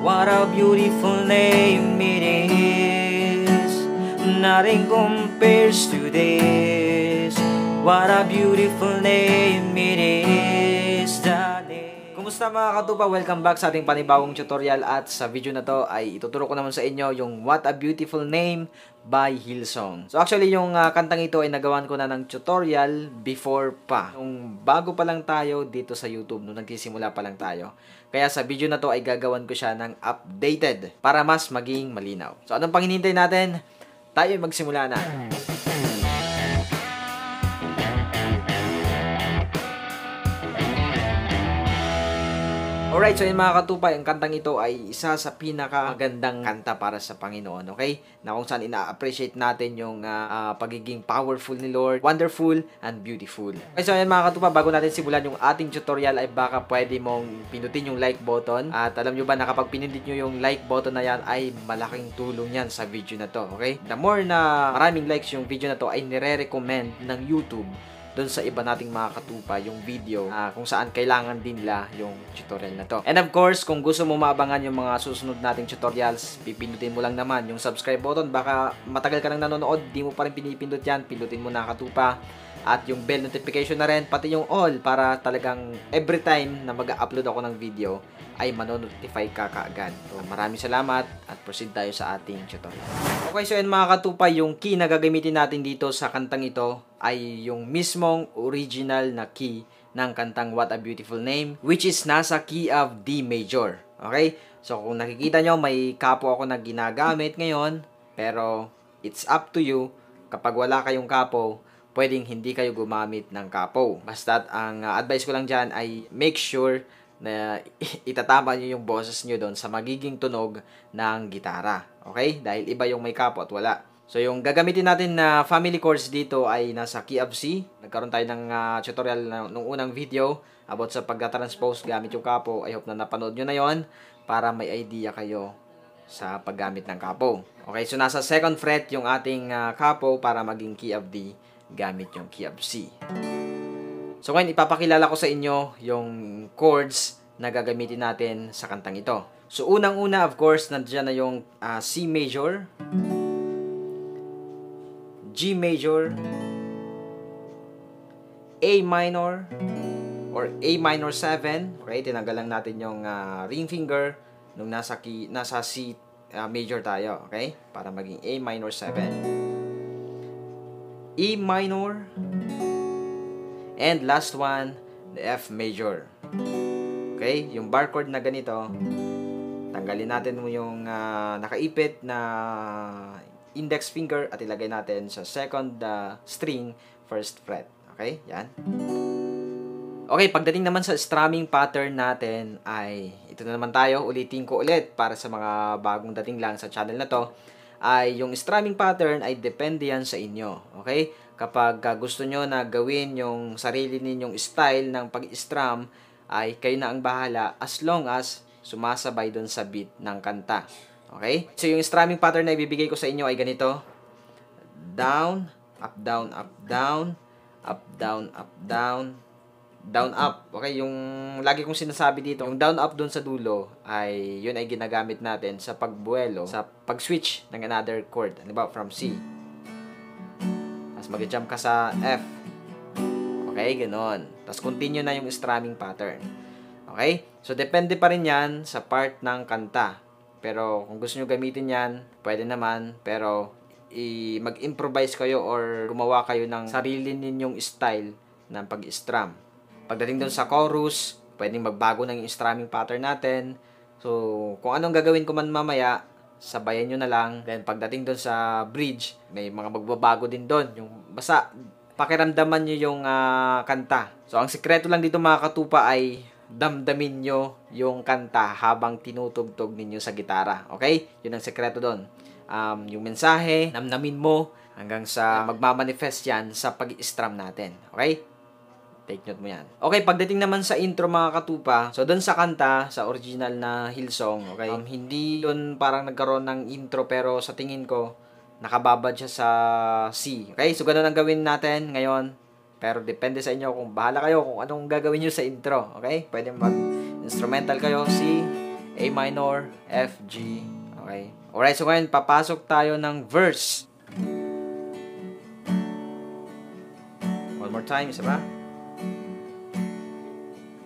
What a beautiful name it is. Nothing compares to this. What a beautiful name it is. Kumusta mga katupa? Welcome back sa ating panibagong tutorial, at sa video na to ay ituturo ko naman sa inyo yung What a Beautiful Name by Hillsong. So actually yung kantang ito ay nagawan ko na ng tutorial before pa. Nung bago pa lang tayo dito sa YouTube, nung nagsisimula pa lang tayo. Kaya sa video na to ay gagawan ko siya ng updated para mas maging malinaw. So anong pang hinihintay natin? Tayo magsimula na. Alright, so yun mga katupay, ang kantang ito ay isa sa pinakamagandang kanta para sa Panginoon, okay? Na kung saan ina-appreciate natin yung pagiging powerful ni Lord, wonderful and beautiful. Okay, so yun mga katupay, bago natin simulan yung ating tutorial ay baka pwede mong pinutin yung like button. At alam nyo ba na kapag pinindit nyo yung like button na yan ay malaking tulong yan sa video na to, okay? The more na maraming likes yung video na to ay nire-recommend ng YouTube doon sa iba nating mga katupa yung video kung saan kailangan din nila yung tutorial na to. And of course, kung gusto mo maabangan yung mga susunod nating tutorials, pipindutin mo lang naman yung subscribe button. Baka matagal ka nang nanonood, di mo pa rin pinipindot yan, pindutin mo na katupa. At yung bell notification na rin, pati yung all, para talagang every time na mag-upload ako ng video ay manonotify ka kaagad. So maraming salamat at proceed tayo sa ating tutorial. Okay, so yun mga katupa, yung key na gagamitin natin dito sa kantang ito ay yung mismong original na key ng kantang What a Beautiful Name, which is nasa key of D major. Okay? So kung nakikita nyo, may kapo ako na ginagamit ngayon, pero it's up to you. Kapag wala kayong kapo, pwedeng hindi kayo gumamit ng kapo. Basta ang advice ko lang dyan ay make sure na itatama nyo yung boses nyo doon sa magiging tunog ng gitara. Okay? Dahil iba yung may kapo at wala. So yung gagamitin natin na family chords dito ay nasa key of C. Nagkaroon tayo ng tutorial nung unang video about sa pagka-transpose gamit yung kapo. I hope na napanood nyo na yon para may idea kayo sa paggamit ng kapo. Okay? So nasa 2nd fret yung ating kapo para maging key of D gamit yung key of C. So ngayon ipapakilala ko sa inyo yung chords na gagamitin natin sa kantang ito. So unang-una, of course, nandiyan na yung C major, G major, A minor or A minor 7. Okay, tinanggal lang natin yung ring finger nung nasa C major tayo, okay? Para maging A minor 7. E minor, and last one, the F major. Okay, yung bar chord na ganito, tanggalin natin mo yung nakaipit na index finger at ilagay natin sa 2nd string, 1st fret. Okay, yan. Okay, pagdating naman sa strumming pattern natin ay ito na naman tayo. Ulitin ko ulit para sa mga bagong dating lang sa channel na to, ay yung strumming pattern ay depende yan sa inyo. Okay? Kapag gusto nyo na gawin yung sarili ninyong style ng pag-strum, ay kayo na ang bahala as long as sumasabay doon sa beat ng kanta. Okay? So yung strumming pattern na ibibigay ko sa inyo ay ganito. Down, up, down, up, down, up, down, up, down, down, up. Okay, yung lagi kong sinasabi dito, yung down, up doon sa dulo, ay yun ay ginagamit natin sa pagbuelo, sa pag-switch ng another chord. Halimbawa, from C. Tapos mag-jump ka sa F. Okay, ganoon. Tapos continue na yung strumming pattern. Okay? So, depende pa rin yan sa part ng kanta. Pero, kung gusto nyo gamitin yan, pwede naman. Pero, mag-improvise kayo or gumawa kayo ng sarili ninyong style ng pag-strum. Pagdating doon sa chorus, pwedeng magbago ng yung strumming pattern natin. So, kung anong gagawin ko man mamaya, sabayan nyo na lang. Then, pagdating doon sa bridge, may mga magbabago din doon. Yung basta, pakiramdaman nyo yung kanta. So, ang sikreto lang dito mga katupa ay damdamin nyo yung kanta habang tinutugtog ninyo sa gitara. Okay? Yun ang sikreto doon. Yung mensahe, namnamin mo hanggang sa magmamanifest yan sa pag-strum natin. Okay? Take note mo yan. Okay, pagdating naman sa intro mga katupa, so doon sa kanta, sa original na Hillsong, okay, hindi doon parang nagkaroon ng intro, pero sa tingin ko, nakababad siya sa C. Okay, so ganun ang gawin natin ngayon. Pero depende sa inyo, kung bahala kayo kung anong gagawin nyo sa intro. Okay, pwede mag-instrumental kayo, C, A minor, F, G. Okay. Alright, so ngayon, papasok tayo ng verse. One more time, isa ba?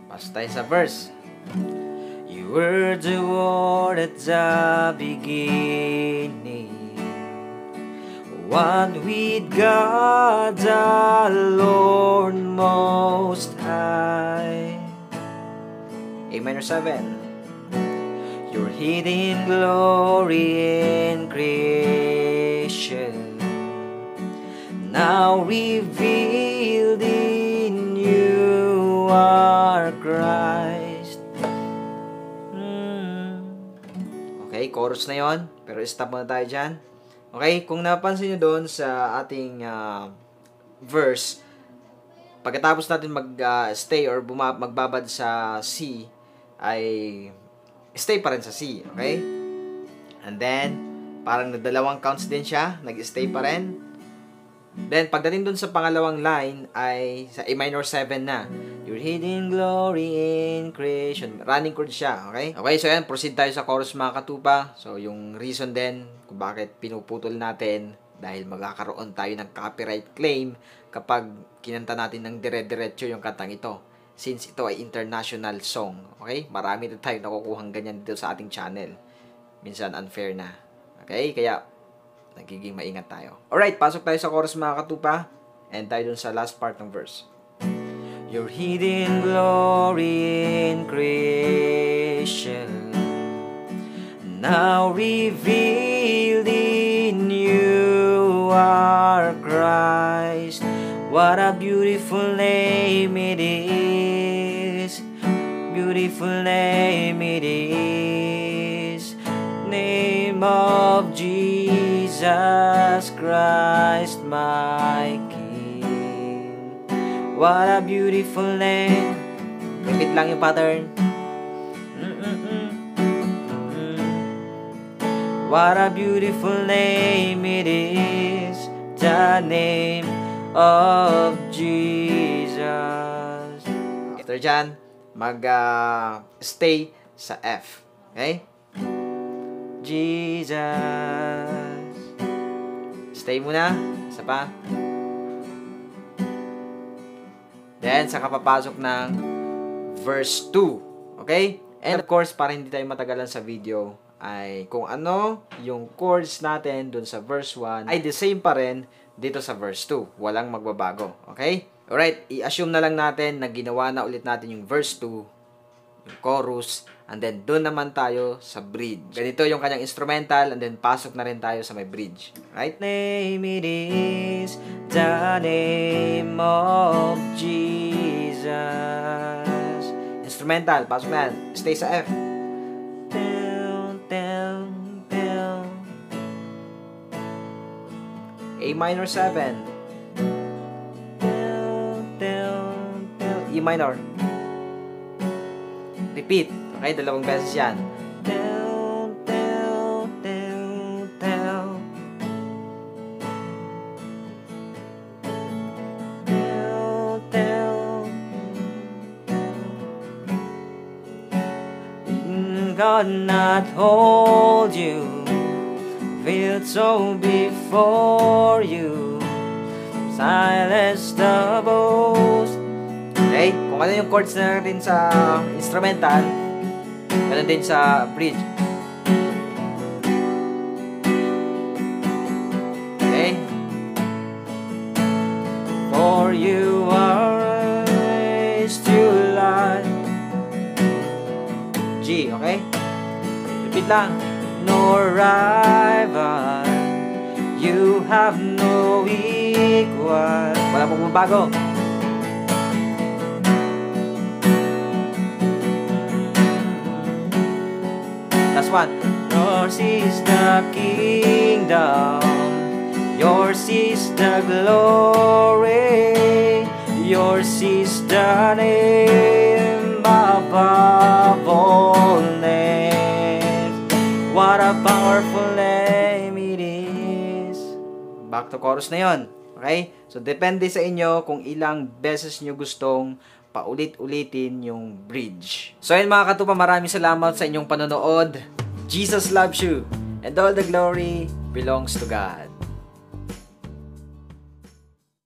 Pasok tayo sa verse. You were the word at the beginning, one with God the Lord Most High. A minor 7. Your hidden glory in creation, now revealed in you are Christ. Okay, chorus na yon, pero stop muna tayo dyan. Okay, kung napansin nyo doon sa ating verse, pagkatapos natin mag-stay or magbabad sa C, ay stay pa rin sa C, okay? And then, parang dalawang counts din siya, nag-stay pa rin. Then, pagdating dun sa pangalawang line, ay sa A minor 7 na. Your hidden glory in creation. Running chord siya, okay? Okay, so yan, proceed tayo sa chorus mga katupa. So, yung reason din kung bakit pinuputol natin, dahil magkakaroon tayo ng copyright claim kapag kinanta natin ng dire-diretso yung kantang ito. Since ito ay international song, okay? Marami na tayo nakukuhang ganyan dito sa ating channel. Minsan unfair na. Okay? Kaya, nagiging maingat tayo. Alright, pasok tayo sa chorus mga katupa. And tayo dun sa last part ng verse. Your hidden glory in creation, now revealed in you are Christ. What a beautiful name it is. Beautiful name it is. Name of Jesus Christ my King. What a beautiful name. Repeat lang yung pattern. What a beautiful name it is. The name of Jesus. After dyan, stay sa F. Okay? Jesus. Stay muna. Isa pa. Then, saka papasok ng verse 2. Okay? And of course, para hindi tayo matagalan sa video, ay kung ano yung chords natin dun sa verse 1 ay the same pa rin dito sa verse 2. Walang magbabago. Okay? Alright, i-assume na lang natin na ginawa na ulit natin yung verse 2, yung chorus, and then doon naman tayo sa bridge. Ganito yung kanyang instrumental, and then pasok na rin tayo sa may bridge. Right? Name it is the name of Jesus. Instrumental, pasok na yan. Stay sa F. A minor 7. E minor. Repeat. Okay, dalawang beses yan. God not hold you, feel so before you, silence the boast. Okay, kung ano yung chords na rin sa instrumental, ganun din sa bridge. Okay, for you are raised to life. G, okay? Repeat lang. Nor rival, you have no equal. Wala pong mabago. Last one. Yours is the kingdom, yours is the glory, yours is the name above all names. What a powerful name it is. Back to chorus na yon. Okay? So, depende sa inyo kung ilang beses nyo gustong paulit-ulitin yung bridge. So ayun mga katupa, maraming salamat sa inyong panonood. Jesus loves you, and all the glory belongs to God.